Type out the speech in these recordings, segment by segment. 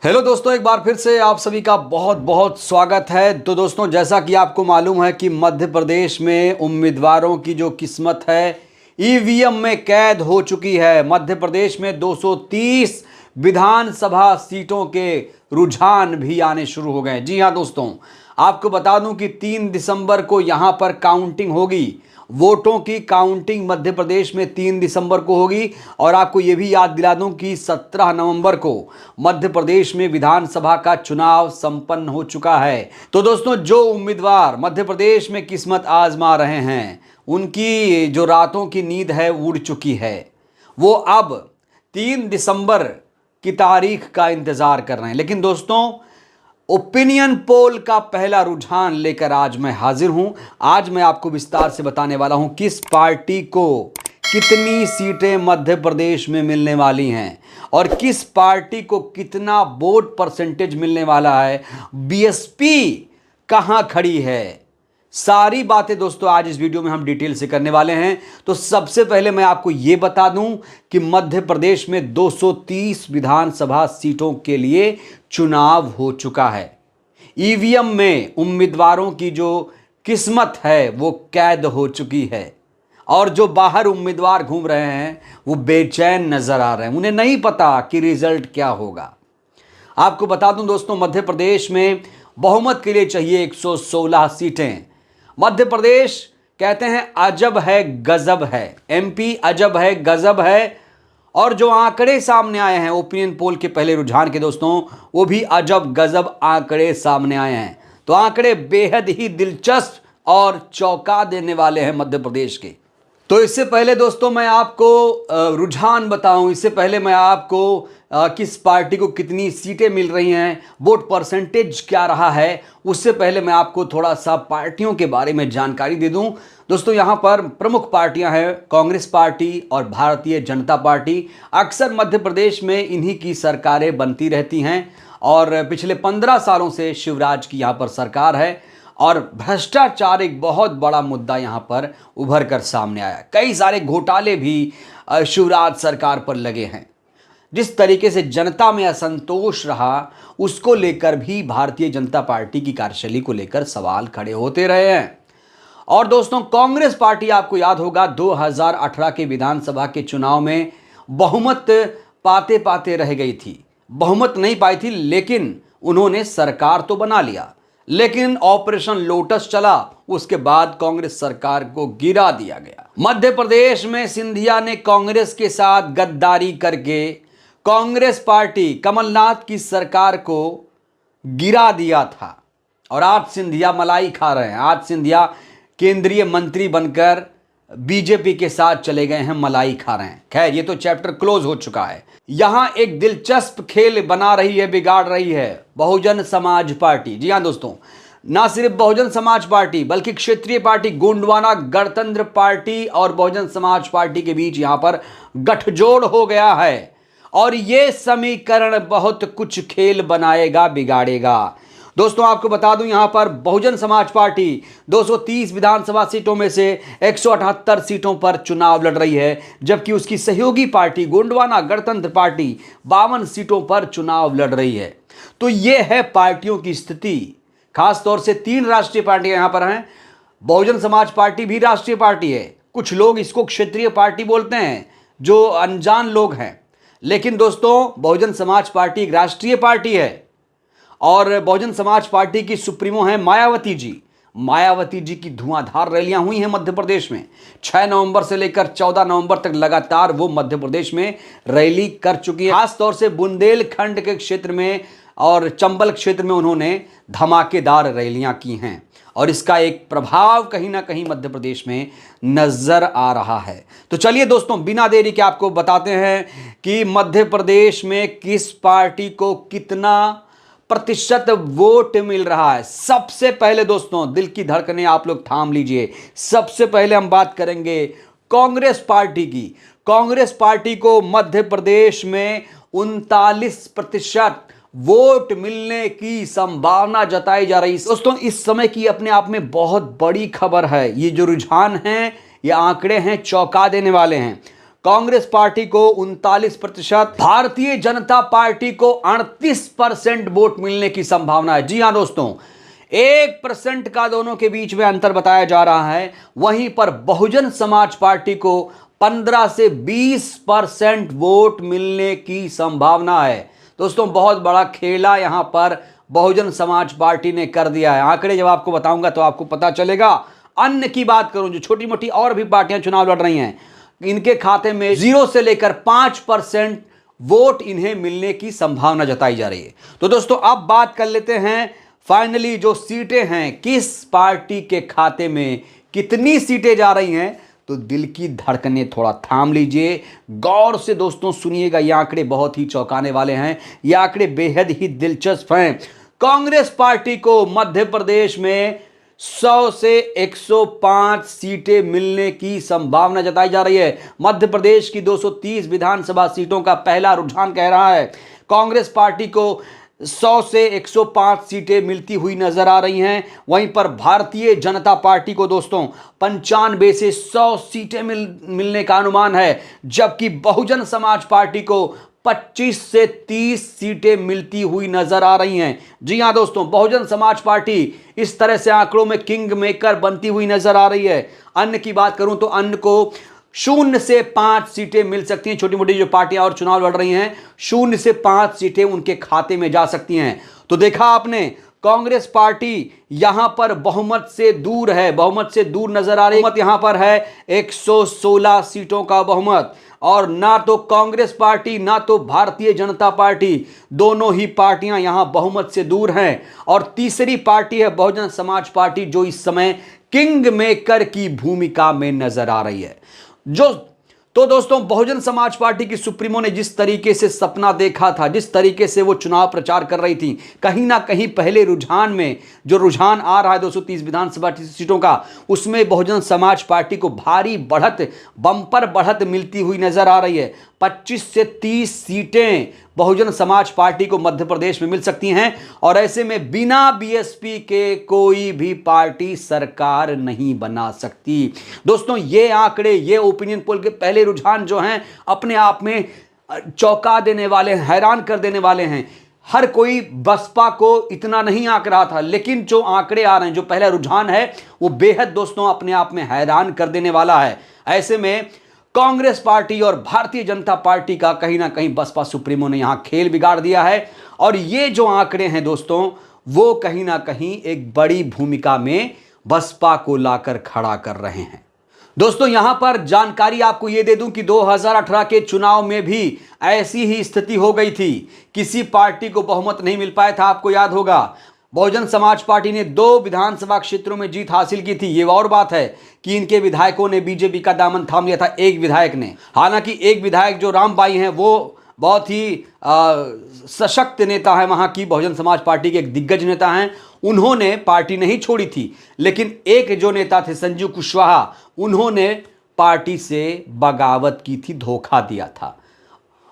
Hello दोस्तों, एक बार फिर से आप सभी का बहुत बहुत स्वागत है। तो दोस्तों, जैसा कि आपको मालूम है कि मध्य प्रदेश में उम्मीदवारों की जो किस्मत है ईवीएम में कैद हो चुकी है। मध्य प्रदेश में 230 विधानसभा सीटों के रुझान भी आने शुरू हो गए। जी हां दोस्तों, आपको बता दूं कि 3 दिसंबर को यहां पर काउंटिंग होगी। वोटों की काउंटिंग मध्य प्रदेश में 3 दिसंबर को होगी। और आपको यह भी याद दिला दूं कि 17 नवंबर को मध्य प्रदेश में विधानसभा का चुनाव संपन्न हो चुका है। तो दोस्तों, जो उम्मीदवार मध्य प्रदेश में किस्मत आजमा रहे हैं, उनकी जो रातों की नींद है उड़ चुकी है। वो अब 3 दिसंबर की तारीख का इंतजार कर रहे हैं। लेकिन दोस्तों, ओपिनियन पोल का पहला रुझान लेकर आज मैं हाजिर हूं। आज मैं आपको विस्तार से बताने वाला हूं किस पार्टी को कितनी सीटें मध्य प्रदेश में मिलने वाली हैं और किस पार्टी को कितना वोट परसेंटेज मिलने वाला है, बीएसपी कहां खड़ी है। सारी बातें दोस्तों आज इस वीडियो में हम डिटेल से करने वाले हैं। तो सबसे पहले मैं आपको यह बता दूं कि मध्य प्रदेश में 230 विधानसभा सीटों के लिए चुनाव हो चुका है। ईवीएम में उम्मीदवारों की जो किस्मत है वो कैद हो चुकी है और जो बाहर उम्मीदवार घूम रहे हैं वो बेचैन नजर आ रहे हैं। उन्हें नहीं पता कि रिजल्ट क्या होगा। आपको बता दूं दोस्तों, मध्य प्रदेश में बहुमत के लिए चाहिए 116 सीटें। मध्य प्रदेश कहते हैं अजब है गजब है। एमपी अजब है गजब है। और जो आंकड़े सामने आए हैं ओपिनियन पोल के पहले रुझान के दोस्तों, वो भी अजब गजब आंकड़े सामने आए हैं। तो आंकड़े बेहद ही दिलचस्प और चौंका देने वाले हैं मध्य प्रदेश के। तो इससे पहले दोस्तों मैं आपको रुझान बताऊं, इससे पहले मैं आपको किस पार्टी को कितनी सीटें मिल रही हैं, वोट परसेंटेज क्या रहा है, उससे पहले मैं आपको थोड़ा सा पार्टियों के बारे में जानकारी दे दूं। दोस्तों, यहां पर प्रमुख पार्टियां हैं कांग्रेस पार्टी और भारतीय जनता पार्टी। अक्सर मध्य प्रदेश में इन्हीं की सरकारें बनती रहती हैं और पिछले 15 सालों से शिवराज की यहां पर सरकार है। और भ्रष्टाचार एक बहुत बड़ा मुद्दा यहां पर उभर कर सामने आया। कई सारे घोटाले भी शिवराज सरकार पर लगे हैं। जिस तरीके से जनता में असंतोष रहा, उसको लेकर भी भारतीय जनता पार्टी की कार्यशैली को लेकर सवाल खड़े होते रहे हैं। और दोस्तों, कांग्रेस पार्टी आपको याद होगा 2018 के विधानसभा के चुनाव में बहुमत पाते पाते रह गई थी। बहुमत नहीं पाई थी, लेकिन उन्होंने सरकार तो बना लिया। लेकिन ऑपरेशन लोटस चला, उसके बाद कांग्रेस सरकार को गिरा दिया गया। मध्य प्रदेश में सिंधिया ने कांग्रेस के साथ गद्दारी करके कांग्रेस पार्टी कमलनाथ की सरकार को गिरा दिया था। और आज सिंधिया मलाई खा रहे हैं। आज सिंधिया केंद्रीय मंत्री बनकर बीजेपी के साथ चले गए हैं, मलाई खा रहे हैं। खैर, ये तो चैप्टर क्लोज हो चुका है। यहां एक दिलचस्प खेल बना रही है, बिगाड़ रही है बहुजन समाज पार्टी। जी हां दोस्तों, ना सिर्फ बहुजन समाज पार्टी बल्कि क्षेत्रीय पार्टी गोंडवाना गणतंत्र पार्टी और बहुजन समाज पार्टी के बीच यहां पर गठजोड़ हो गया है। और यह समीकरण बहुत कुछ खेल बनाएगा, बिगाड़ेगा। दोस्तों, आपको बता दूं, यहां पर बहुजन समाज पार्टी 230 विधानसभा सीटों में से 178 सीटों पर चुनाव लड़ रही है, जबकि उसकी सहयोगी पार्टी गोंडवाना गणतंत्र पार्टी 52 सीटों पर चुनाव लड़ रही है। तो यह है पार्टियों की स्थिति। खासतौर से 3 राष्ट्रीय पार्टियां यहां पर हैं। बहुजन समाज पार्टी भी राष्ट्रीय पार्टी है। कुछ लोग इसको क्षेत्रीय पार्टी बोलते हैं, जो अनजान लोग हैं। लेकिन दोस्तों, बहुजन समाज पार्टी एक राष्ट्रीय पार्टी है और बहुजन समाज पार्टी की सुप्रीमो हैं मायावती जी। मायावती जी की धुआंधार रैलियां हुई हैं मध्य प्रदेश में। 6 नवंबर से लेकर 14 नवंबर तक लगातार वो मध्य प्रदेश में रैली कर चुकी है। खासतौर से बुंदेलखंड के क्षेत्र में और चंबल क्षेत्र में उन्होंने धमाकेदार रैलियां की हैं और इसका एक प्रभाव कहीं ना कहीं मध्य प्रदेश में नजर आ रहा है। तो चलिए दोस्तों, बिना देरी के आपको बताते हैं कि मध्य प्रदेश में किस पार्टी को कितना प्रतिशत वोट मिल रहा है। सबसे पहले दोस्तों, दिल की धड़कनें आप लोग थाम लीजिए। सबसे पहले हम बात करेंगे कांग्रेस पार्टी की। कांग्रेस पार्टी को मध्य प्रदेश में 39% वोट मिलने की संभावना जताई जा रही है। दोस्तों, इस समय की अपने आप में बहुत बड़ी खबर है। ये जो रुझान हैं, ये आंकड़े हैं, चौंका देने वाले हैं। कांग्रेस पार्टी को 39%, भारतीय जनता पार्टी को 38% वोट मिलने की संभावना है। जी हां दोस्तों, 1% का दोनों के बीच में अंतर बताया जा रहा है। वहीं पर बहुजन समाज पार्टी को 15 से 20% वोट मिलने की संभावना है। दोस्तों, बहुत बड़ा खेला यहां पर बहुजन समाज पार्टी ने कर दिया है। आंकड़े जब आपको बताऊंगा तो आपको पता चलेगा। अन्य की बात करूं, जो छोटी मोटी और भी पार्टियां चुनाव लड़ रही हैं, इनके खाते में 0 से लेकर 5% वोट इन्हें मिलने की संभावना जताई जा रही है। तो दोस्तों, अब बात कर लेते हैं फाइनली जो सीटें हैं, किस पार्टी के खाते में कितनी सीटें जा रही हैं। तो दिल की धड़कनें थोड़ा थाम लीजिए, गौर से दोस्तों सुनिएगा। ये आंकड़े बहुत ही चौंकाने वाले हैं, ये आंकड़े बेहद ही दिलचस्प हैं। कांग्रेस पार्टी को मध्य प्रदेश में 100 से 105 सीटें मिलने की संभावना जताई जा रही है। मध्य प्रदेश की 230 विधानसभा सीटों का पहला रुझान कह रहा है कांग्रेस पार्टी को 100 से 105 सीटें मिलती हुई नजर आ रही हैं। वहीं पर भारतीय जनता पार्टी को दोस्तों 95 से 100 सीटें मिलने का अनुमान है, जबकि बहुजन समाज पार्टी को 25 से 30 सीटें मिलती हुई नजर आ रही हैं। जी हां दोस्तों, बहुजन समाज पार्टी इस तरह से आंकड़ों में किंग मेकर बनती हुई नजर आ रही है। अन्य की बात करूं तो अन्य को 0 से 5 सीटें मिल सकती हैं। छोटी मोटी जो पार्टियां और चुनाव लड़ रही हैं, 0 से 5 सीटें उनके खाते में जा सकती हैं। तो देखा आपने, कांग्रेस पार्टी यहां पर बहुमत से दूर है, बहुमत से दूर नजर आ रही है। बहुमत यहां पर है 116 सीटों का बहुमत, और ना तो कांग्रेस पार्टी ना तो भारतीय जनता पार्टी, दोनों ही पार्टियां यहां बहुमत से दूर हैं। और तीसरी पार्टी है बहुजन समाज पार्टी, जो इस समय किंग मेकर की भूमिका में नजर आ रही है। तो दोस्तों, बहुजन समाज पार्टी की सुप्रीमो ने जिस तरीके से सपना देखा था, जिस तरीके से वो चुनाव प्रचार कर रही थी, कहीं ना कहीं पहले रुझान में जो रुझान आ रहा है 230 विधानसभा सीटों का, उसमें बहुजन समाज पार्टी को भारी बढ़त, बंपर बढ़त मिलती हुई नजर आ रही है। 25 से 30 सीटें बहुजन समाज पार्टी को मध्य प्रदेश में मिल सकती हैं, और ऐसे में बिना बीएसपी के कोई भी पार्टी सरकार नहीं बना सकती। दोस्तों, ये आंकड़े, ये ओपिनियन पोल के पहले रुझान जो हैं, अपने आप में चौंका देने वाले, हैरान कर देने वाले हैं। हर कोई बसपा को इतना नहीं आंक रहा था, लेकिन जो आंकड़े आ रहे हैं, जो पहला रुझान है, वो बेहद दोस्तों अपने आप में हैरान कर देने वाला है। ऐसे में कांग्रेस पार्टी और भारतीय जनता पार्टी का कहीं ना कहीं बसपा सुप्रीमो ने यहां खेल बिगाड़ दिया है, और ये जो आंकड़े हैं दोस्तों, वो कहीं ना कहीं एक बड़ी भूमिका में बसपा को लाकर खड़ा कर रहे हैं। दोस्तों, यहां पर जानकारी आपको ये दे दूं कि 2018 के चुनाव में भी ऐसी ही स्थिति हो गई थी। किसी पार्टी को बहुमत नहीं मिल पाया था। आपको याद होगा, बहुजन समाज पार्टी ने 2 विधानसभा क्षेत्रों में जीत हासिल की थी। ये और बात है कि इनके विधायकों ने बीजेपी का दामन थाम लिया था, एक विधायक ने। हालांकि एक विधायक जो रामबाई हैं, वो बहुत ही सशक्त नेता है, वहां की बहुजन समाज पार्टी के एक दिग्गज नेता हैं। उन्होंने पार्टी नहीं छोड़ी थी, लेकिन एक जो नेता थे संजीव कुशवाहा, उन्होंने पार्टी से बगावत की थी, धोखा दिया था।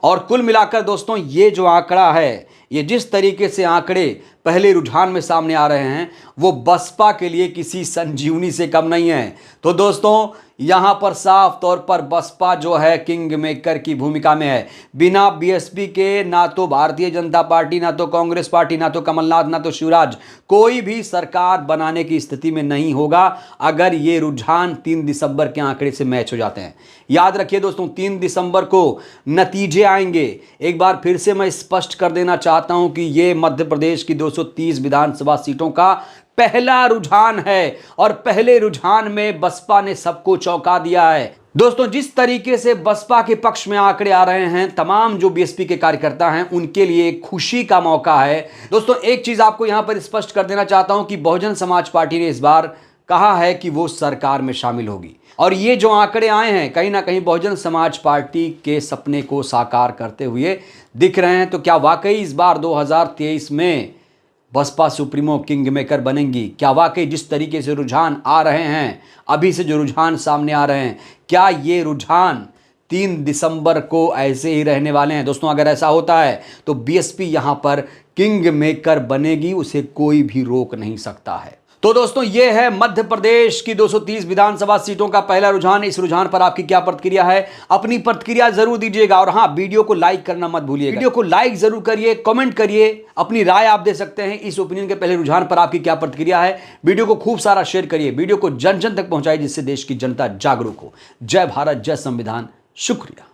और कुल मिलाकर दोस्तों, ये जो आंकड़ा है, ये जिस तरीके से आंकड़े पहले रुझान में सामने आ रहे हैं, वो बसपा के लिए किसी संजीवनी से कम नहीं है। तो दोस्तों, यहां पर साफ तौर पर बसपा जो है किंग मेकर की भूमिका में है। बिना बीएसपी के ना तो भारतीय जनता पार्टी, ना तो कांग्रेस पार्टी, ना तो कमलनाथ, ना तो शिवराज, कोई भी सरकार बनाने की स्थिति में नहीं होगा, अगर ये रुझान 3 दिसंबर के आंकड़े से मैच हो जाते हैं। याद रखिए दोस्तों, 3 दिसंबर को नतीजे आएंगे। एक बार फिर से मैं स्पष्ट कर देना चाहता हूं कि ये मध्य प्रदेश की 230 विधानसभा सीटों का पहला रुझान है, और पहले रुझान में बसपा ने सबको चौंका दिया है। दोस्तों, जिस तरीके से बसपा के पक्ष में आंकड़े आ रहे हैं, तमाम जो बीएसपी के कार्यकर्ता हैं, उनके लिए खुशी का मौका है। दोस्तों, एक चीज आपको यहां पर स्पष्ट कर देना चाहता हूं कि बहुजन समाज पार्टी ने इस बार कहा है कि वो सरकार में शामिल होगी, और ये जो आंकड़े आए हैं, कहीं ना कहीं बहुजन समाज पार्टी के सपने को साकार करते हुए दिख रहे हैं। तो क्या वाकई इस बार 2023 में बसपा सुप्रीमो किंग मेकर बनेंगी? क्या वाकई जिस तरीके से रुझान आ रहे हैं, अभी से जो रुझान सामने आ रहे हैं, क्या ये रुझान 3 दिसंबर को ऐसे ही रहने वाले हैं? दोस्तों, अगर ऐसा होता है तो बीएसपी यहां पर किंग मेकर बनेगी, उसे कोई भी रोक नहीं सकता है। तो दोस्तों ये है मध्य प्रदेश की 230 विधानसभा सीटों का पहला रुझान। इस रुझान पर आपकी क्या प्रतिक्रिया है? अपनी प्रतिक्रिया जरूर दीजिएगा और हाँ, वीडियो को लाइक करना मत भूलिएगा। वीडियो को लाइक जरूर करिए, कमेंट करिए, अपनी राय आप दे सकते हैं। इस ओपिनियन के पहले रुझान पर आपकी क्या प्रतिक्रिया है? वीडियो को खूब सारा शेयर करिए, वीडियो को जन जन तक पहुंचाइए जिससे देश की जनता जागरूक हो। जय भारत, जय संविधान। शुक्रिया।